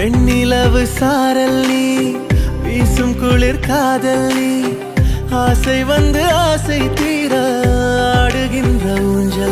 வெண்ணிலவு சாரல் நீ, வீசும் குளிர் காதல் நீ, ஆசை வந்து ஆசை தீர ஆடுகின்ற ஊஞ்சல்